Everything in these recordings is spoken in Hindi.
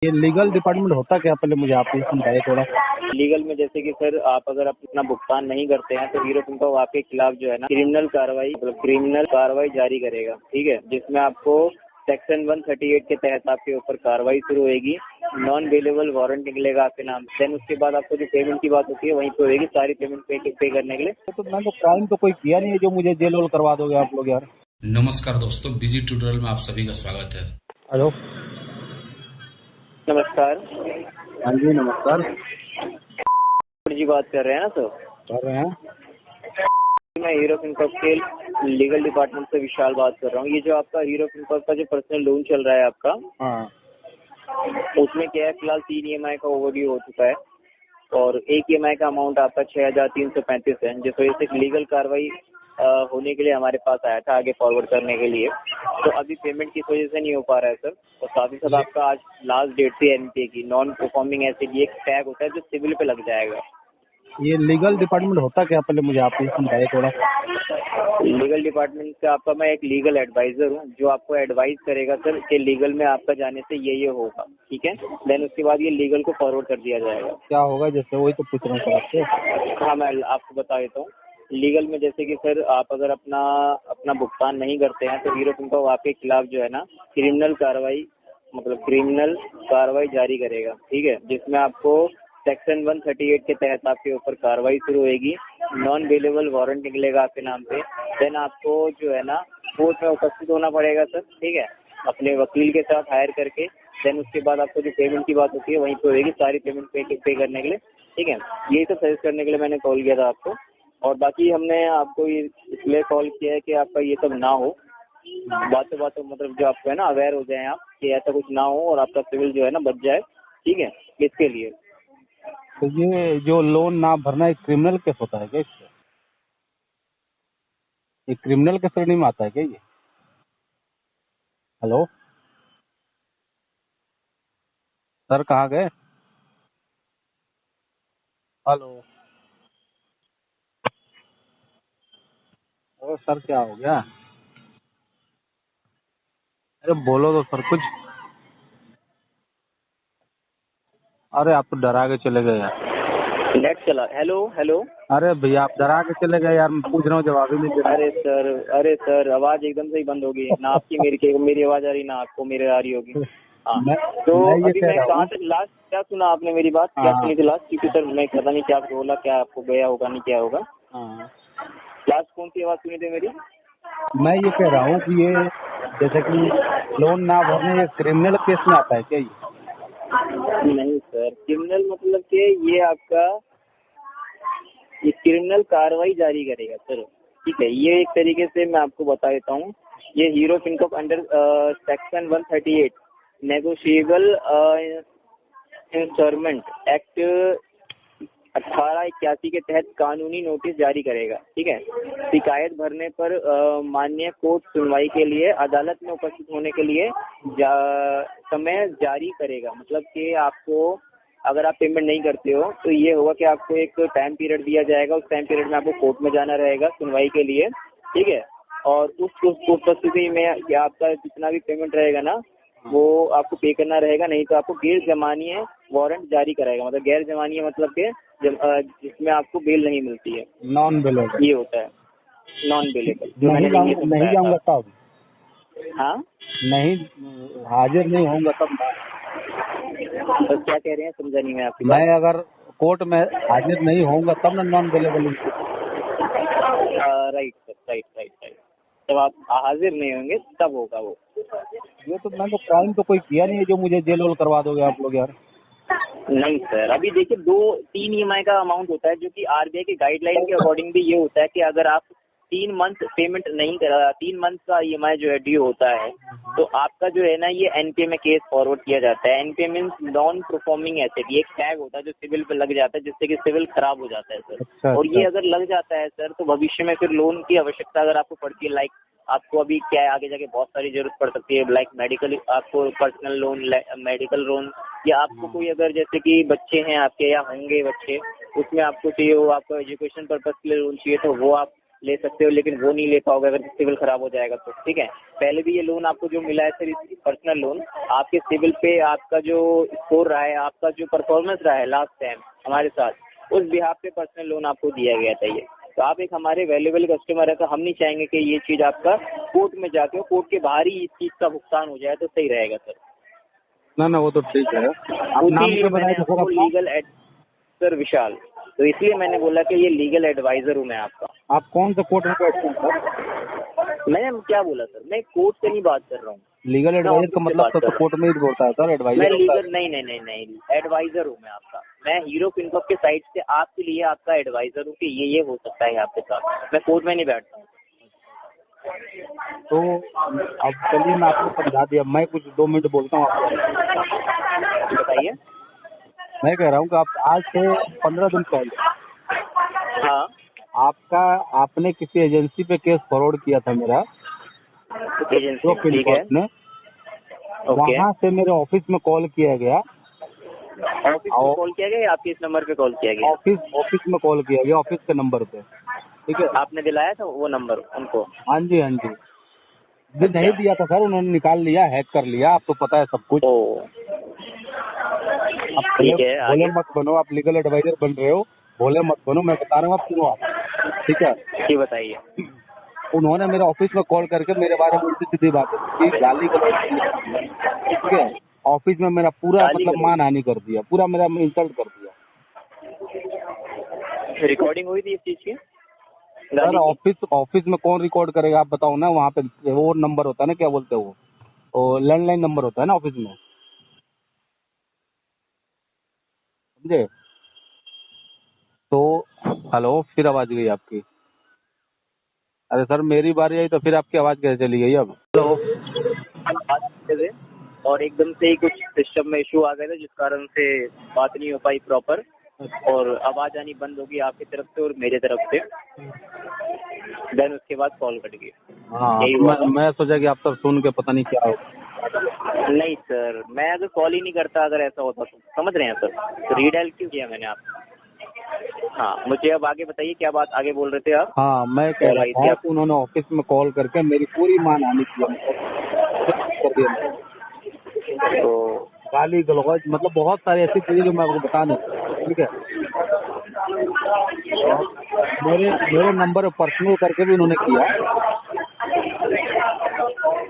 ये लीगल डिपार्टमेंट होता क्या, पहले मुझे आप ये समझाइए थोड़ा। लीगल में जैसे कि सर आप अगर आप अपना भुगतान नहीं करते हैं तो हीरो फिनकॉप आपके खिलाफ जो है ना क्रिमिनल कार्रवाई जारी करेगा, ठीक है, जिसमें आपको सेक्शन 138 के तहत आपके ऊपर कार्रवाई शुरू होगी। नॉन अवेलेबल वारंट निकलेगा आपके नाम। देन उसके बाद आपको जो पेमेंट की बात होती है वहीं पे होगी, सारी पेमेंट पे करने के लिए। तो मैंने तो क्राइम तो कोई किया नहीं है जो मुझे जेल वेल करवा दोगे आप लोग यार। नमस्कार दोस्तों, बिजी ट्यूटोरियल में आप सभी का स्वागत है। हेलो। नमस्कार हाँ जी नमस्कार। जी बात कर रहे हैं ना सर? कर रहे हैं। मैं हीरो फिनकॉप के लीगल डिपार्टमेंट से विशाल बात कर रहा हूँ। ये जो आपका हीरो फिनकॉप का जो पर्सनल लोन चल रहा है आपका, हाँ। उसमें क्या है, फिलहाल 3 EMI का ओवरड्यू हो चुका है और 1 EMI का अमाउंट आपका 6,335 है, जिस वजह से लीगल कार्रवाई होने के लिए हमारे पास आया था आगे फॉरवर्ड करने के लिए। तो अभी पेमेंट की वजह से नहीं हो पा रहा है सर। और साथ ही साथ आपका आज लास्ट डेट थी NPA की, नॉन परफॉर्मिंग एसेट। ये एक टैग होता है जो सिविल पे लग जाएगा। ये लीगल डिपार्टमेंट होता क्या, पहले मुझे आप ये समझाइए थोड़ा। लीगल डिपार्टमेंट से आपका मैं एक लीगल एडवाइजर हूँ जो आपको एडवाइस करेगा सर कि लीगल में आपका जाने से ये होगा, ठीक है। देन उसके बाद ये लीगल को फॉरवर्ड कर दिया जाएगा। क्या होगा, जैसे वही तो पूछ रहा हूँ सर आपसे। हाँ, मैं आपको बता देता हूँ। लीगल में जैसे कि सर आप अगर अपना भुगतान नहीं करते हैं तो हीरो फिनकॉप आपके खिलाफ जो है ना क्रिमिनल कार्रवाई जारी करेगा, ठीक है, जिसमें आपको सेक्शन 138 के तहत आपके ऊपर कार्रवाई शुरू होगी। नॉन अवेलेबल वारंट निकलेगा आपके नाम पे। देन आपको जो है ना कोर्ट में उपस्थित होना पड़ेगा सर, ठीक है, अपने वकील के साथ हायर करके। देन उसके बाद आपको जो पेमेंट की बात होती है वहीं पे होगी, सारी पेमेंट पे करने के लिए, ठीक है। यही सब सजेस्ट करने के लिए मैंने कॉल किया था आपको। और बाकी हमने आपको ये इसलिए कॉल किया है कि आपका ये सब ना हो, बातों मतलब जो आपको है ना अवेयर हो जाए आप कि ऐसा कुछ ना हो और आपका सिविल जो है ना बच जाए, ठीक है, इसके लिए। तो ये जो लोन ना भरना एक क्रिमिनल केस होता है क्या इससे? ये क्रिमिनल के श्रेणी में आता है क्या ये? हेलो सर, कहाँ गए? हेलो। अरे सर क्या हो गया? अरे बोलो तो सर कुछ। अरे आप तो डरा के चले गए यार। नेट चला। हेलो। अरे भैया आप डरा के चले गए यार, मैं पूछ रहा हूँ जवाब ही नहीं दे रहे। अरे सर आवाज एकदम से ही बंद होगी ना आपकी, मेरी आवाज आ रही ना आपको मेरी आ रही होगी। हाँ, तो मैं ये अभी कह मैं रहा कहाँ हूँ। तक लास्ट क्या सुना आपने मेरी बात? क्या हाँ। सुनी थी लास्ट? क्योंकि सर मैं पता नहीं क्या बोला, क्या आपको गया होगा नहीं क्या होगा। हाँ, लास्ट कौन सी आवाज सुनी थी मेरी? मैं ये कह रहा हूँ कि ये जैसे कि लोन ना भरने ये क्रिमिनल केस में आता है क्या ये? नहीं सर, क्रिमिनल मतलब कि ये क्रिमिनल कार्रवाई जारी करेगा सर, ठीक है। ये एक तरीके से मैं आपको बता देता हूँ। ये hero Fincorp under section 138 negotiable instrument act 1881 के तहत कानूनी नोटिस जारी करेगा, ठीक है। शिकायत भरने पर माननीय कोर्ट सुनवाई के लिए अदालत में उपस्थित होने के लिए समय जारी करेगा। मतलब कि आपको अगर आप पेमेंट नहीं करते हो तो ये होगा कि आपको एक टाइम पीरियड दिया जाएगा। उस टाइम पीरियड में आपको कोर्ट में जाना रहेगा सुनवाई के लिए, ठीक है। और उस उपस्थिति में आपका जितना भी पेमेंट रहेगा ना वो आपको पे करना रहेगा, नहीं तो आपको गैर जमानती वारंट जारी कराएगा। मतलब गैर जमानती मतलब कि जिसमें आपको बेल नहीं मिलती है, नॉन बेलेबल ये होता है नॉन बेलेबल। जो नहीं मैंने ये नहीं जाऊंगा तब। हाँ, नहीं हाजिर नहीं होऊंगा तब ना। तो क्या कह रहे हैं, समझा नहीं मैं आपकी बात। मैं अगर कोर्ट में हाजिर नहीं होऊंगा तब ना non bailable. Right sir, right. जब आप हाजिर नहीं होंगे तब होगा वो। ये तो मैंने तो क्राइम तो कोई किया नहीं है जो मुझे जेल वेल करवा दोगे आप लोग यार। नहीं सर, अभी देखिए 2-3 EMI का अमाउंट होता है जो कि RBI के गाइडलाइन के अकॉर्डिंग भी ये होता है कि अगर आप 3 मंथ पेमेंट नहीं करा, 3 मंथ का EMI जो है ड्यू होता है तो आपका जो है ना ये NPA में केस फॉरवर्ड किया जाता है। NPA means non performing asset. ये एक टैग होता है जो सिविल पे लग जाता है जिससे कि सिविल खराब हो जाता है सर। अच्छा, और ये अगर लग जाता है सर तो भविष्य में फिर लोन की आवश्यकता अगर आपको पड़ती है, लाइक आपको अभी क्या है आगे जाके बहुत सारी जरूरत पड़ सकती है, लाइक मेडिकल, आपको पर्सनल लोन, मेडिकल लोन, या आपको कोई अगर जैसे कि बच्चे हैं आपके या होंगे बच्चे, उसमें आपको चाहिए हो, आपको एजुकेशन पर्पज के लिए लोन चाहिए तो वो आप ले सकते हो, लेकिन वो नहीं ले पाओगे अगर सिविल खराब हो जाएगा तो, ठीक है। पहले भी ये लोन आपको जो मिला है सर, पर्सनल लोन, आपके सिविल पे आपका जो स्कोर रहा है, आपका जो परफॉर्मेंस रहा है लास्ट टाइम हमारे साथ, उस बिहाफ पे पर्सनल लोन आपको दिया गया था ये। तो आप एक हमारे वैल्यूएबल कस्टमर है, तो हम नहीं चाहेंगे कि ये चीज़ आपका कोर्ट में जाके, कोर्ट के बाहर ही इस चीज़ का भुगतान हो जाए, तो सही रहेगा सर। ना वो तो ठीक है। आप नाम उसी क्या मैंने बताया था सर आपको अपना? लीगल सर विशाल, तो इसलिए मैंने बोला कि ये लीगल एडवाइजर हूँ मैं आपका। आप कौन सा कोर्ट में बैठते हैं सर? मैंने क्या बोला सर, मैं कोर्ट से नहीं बात कर रहा हूँ, लीगल एडवाइजर का मतलब तो कोर्ट में ही होता है सर, मैं एडवाइजर होता लीगल नहीं, एडवाइजर हूँ मैं आपका। मैं हीरो फिनकॉर्प के साइड से आपके लिए आपका एडवाइजर हूँ कि ये हो सकता है आपके साथ। मैं कोर्ट में नहीं बैठता हूँ। है। तो अब चलिए मैं आपको समझा दिया, मैं कुछ 2 मिनट बोलता हूँ आपको। बताइए। मैं कह रहा हूँ कि आप आज से 15 दिन पहले हाँ, आपने किसी एजेंसी पे केस फॉरवर्ड किया था मेरा, एजेंसी, जो ठीक है, फिनकॉर्प ने, ओके। वहाँ से मेरे ऑफिस में कॉल किया गया। ऑफिस में कॉल किया गया या आपके इस नंबर पे कॉल किया गया? ऑफिस में कॉल किया गया, ऑफिस के नंबर पे, ठीक है। आपने दिलाया था वो नंबर उनको? हाँ जी। जो नहीं दिया था सर, उन्होंने निकाल लिया, हैक कर लिया, आपको पता है सब कुछ। ओ, आप ठीक है, भोले आगे मत बनो, आप लीगल एडवाइजर बन रहे हो, भोले मत बनो, मैं बता रहा हूँ आप सुनो आप, ठीक है। जी बताइए। उन्होंने मेरे ऑफिस में कॉल करके मेरे बारे में उल्टी सीधी बातें की, गाली गलौज की, ठीक है। ऑफिस में मेरा पूरा गाली मतलब गलौज? मानहानि कर दिया, पूरा मेरा इंसल्ट कर दिया रिकॉर्डिंग हुई थी इस चीज की? सर। गाली की? ऑफिस में कौन रिकॉर्ड करेगा आप बताओ ना। वहाँ पे वो नंबर होता है ना, क्या बोलते हैं वो लैंडलाइन नंबर होता है ना ऑफिस में, समझे। तो हेलो, फिर आवाज गई आपकी। अरे सर मेरी बारी आई तो फिर आपकी आवाज कैसे चली गई अब? हेलो। बात करते थे और एकदम से ही कुछ सिस्टम में इशू आ गया था, जिस कारण से बात नहीं हो पाई प्रॉपर, और आवाज आनी बंद हो गई आपकी तरफ से और मेरे तरफ से। देन उसके बाद कॉल कट गई। हाँ, यही हुआ था। मैं सोचा कि आप सब सुन के पता नहीं क्या हो। नहीं सर, मैं अगर कॉल ही नहीं करता अगर ऐसा होता तो, समझ रहे हैं सर, तो रीडायल क्यों किया मैंने आपको? हाँ, मुझे अब आगे बताइए, क्या बात आगे बोल रहे थे आप? हाँ, मैं कह रहा था कि उन्होंने ऑफिस में कॉल करके मेरी पूरी मानहानि की, कर दिया, तो गाली गलौज, मतलब बहुत सारी ऐसी चीजें जो मैं आपको बता नहीं सकता, ठीक है। मेरे नंबर पर्सनल करके भी उन्होंने किया।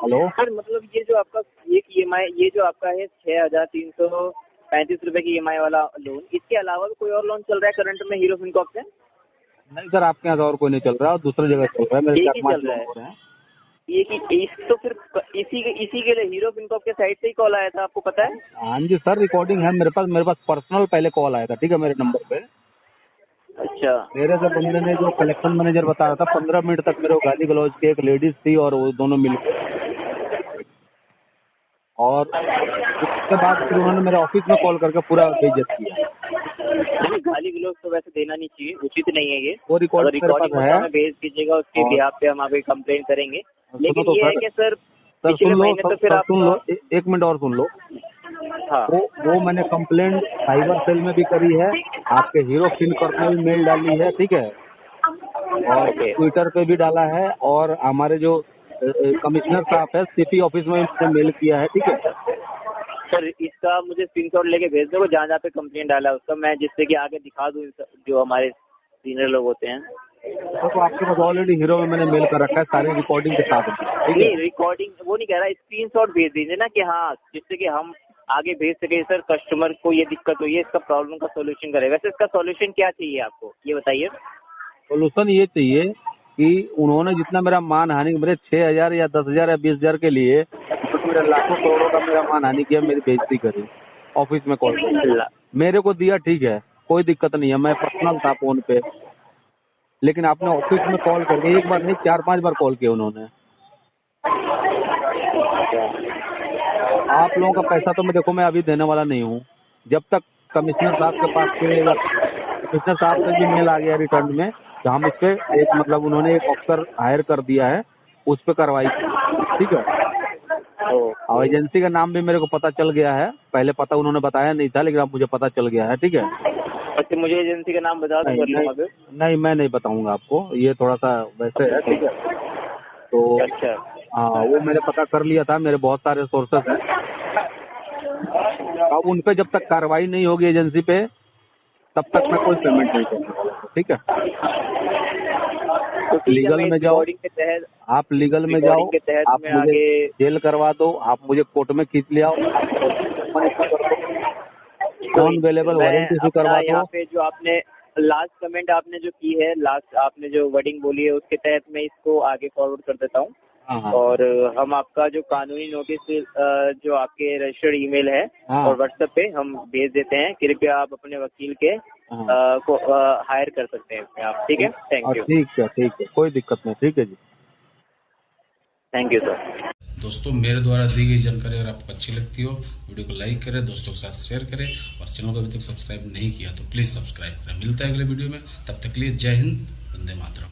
हेलो सर, मतलब ये जो आपका एक EMI, ये जो आपका है 6,335 रुपए की EMI वाला लोन, इसके अलावा भी कोई और लोन चल रहा है करंट में हीरो फिनकॉर्प से? नहीं सर, आपके यहाँ और कोई नहीं चल रहा है, दूसरी जगह चल रहा है, मेरे एक 4-5 ही चल लोग रहा है? हो रहे हैं। तो फिर इसी के लिए हीरो फिनकॉर्प के साइड से ही कॉल आया था, आपको पता है? हाँ जी सर, रिकॉर्डिंग है मेरे पास पर्सनल पहले कॉल आया था, ठीक है, मेरे नंबर पे। अच्छा, मेरे से बंदे ने, जो कलेक्शन मैनेजर बताया था, 15 मिनट तक मेरे को गाली गलौज की, एक लेडीज थी और वो दोनों मिलकर, और उसके बाद फिर उन्होंने मेरे ऑफिस में कॉल करके पूरा बेइज्जत किया। गाली गलौज तो वैसे देना नहीं चाहिए, उचित नहीं है ये। वो अगर रिकॉर्डिंग मेरे रिकॉर्डिंग पास होता है। है भेज दीजिएगा, उसके बिहाफ पे हम आगे कंप्लेंट करेंगे। लेकिन तो ये है सर, कि सर सर पिछले सुन लो, महीने तो फिर आप, सुन लो, एक मिनट और सुन लो। हाँ, वो मैंने कंप्लेंट साइबर सेल में भी करी है, आपके हीरो फिनकॉर्प में भी मेल डाली है, ठीक है, और ओके ट्विटर पे भी डाला है, और हमारे जो कमिश्नर साहब है सिटी ऑफिस में भी मेल किया है, ठीक है। सर, इसका मुझे स्क्रीनशॉट लेके भेज दो जहाँ जहाँ पे कंप्लेंट डाला है उसका, मैं जिससे कि आगे दिखा दूँ जो हमारे सीनियर लोग होते हैं। तो आपके पास ऑलरेडी हीरो में मैंने मेल कर रखा है सारी रिकॉर्डिंग के साथ, ठीक है। नहीं, रिकॉर्डिंग वो नहीं कह रहा, स्क्रीनशॉट भेज दीजिए ना, कि हाँ, जिससे कि हम आगे भेज सके सर, कस्टमर को ये दिक्कत हुई है, इसका प्रॉब्लम का सोल्यूशन करे। वैसे इसका सोल्यूशन क्या चाहिए आपको, ये बताइए। सोल्यूशन ये चाहिए कि उन्होंने जितना मेरा मान हानि, मेरे 6,000 या 10,000 या 20,000 के लिए मेरा लाखों करोड़ों का मेरा मान हानि किया, मेरी बेइज्जती करी ऑफिस में कॉल कर। मेरे को दिया, ठीक है, कोई दिक्कत नहीं है, मैं पर्सनल था फोन पे, लेकिन आपने ऑफिस में कॉल करके एक बार नहीं 4-5 बार कॉल किया उन्होंने। आप लोगों का पैसा तो मैं देखो, मैं अभी देने वाला नहीं हूँ, जब तक कमिश्नर साहब के पास से, या कमिश्नर साहब से भी मेल आ गया रिटर्न में कि हम इस पे एक, मतलब उन्होंने एक ऑफिसर हायर कर दिया है, उस पे कार्रवाई की, ठीक है। और एजेंसी का नाम भी मेरे को पता चल गया है, पहले पता उन्होंने बताया नहीं था, लेकिन अब मुझे पता चल गया है, ठीक है। अच्छा, मुझे एजेंसी का नाम बता दो नहीं कर लूँगा नहीं फिर। नहीं, मैं नहीं बताऊंगा आपको, ये थोड़ा सा वैसे है, ठीक है। तो अच्छा हाँ, वो मैंने पता कर लिया था, मेरे बहुत सारे सोर्सेस हैं। अब उन पे जब तक कार्रवाई नहीं होगी एजेंसी पे, तब तक मैं कोई पेमेंट नहीं करने वाला हूँ, ठीक है। तो ठीक है, लीगल मैं में इस जाओ, रिकॉर्डिंग के तहत आप लीगल में जाओ, के तहत आप मैं मुझे आगे जेल करवा दो, आप मुझे कोर्ट में खींच ले आओ, नॉन अवेलेबल मैं वारंट इशू अपना करवा यहाँ दो। पे जो आपने लास्ट कमेंट आपने जो की है, लास्ट आपने जो वर्डिंग बोली है, उसके तहत मैं इसको आगे फॉरवर्ड कर देता हूँ। हाँ हाँ और हम आपका जो कानूनी नोटिस जो आपके रजिस्टर्ड ईमेल है हाँ और व्हाट्सएप पे हम भेज देते हैं। कृपया आप अपने वकील के हाँ, को हायर कर सकते हैं इसमें आप। ठीक है, थैंक यू। ठीक है, कोई दिक्कत नहीं, ठीक है जी। Thank you sir. दोस्तों, मेरे द्वारा दी गई जानकारी अगर आपको अच्छी लगती हो, वीडियो को लाइक करें, दोस्तों के साथ शेयर करें, और चैनल को अभी तक सब्सक्राइब नहीं किया तो प्लीज़ सब्सक्राइब करें। मिलता है अगले वीडियो में, तब तक के लिए जय हिंद, वंदे मातरम।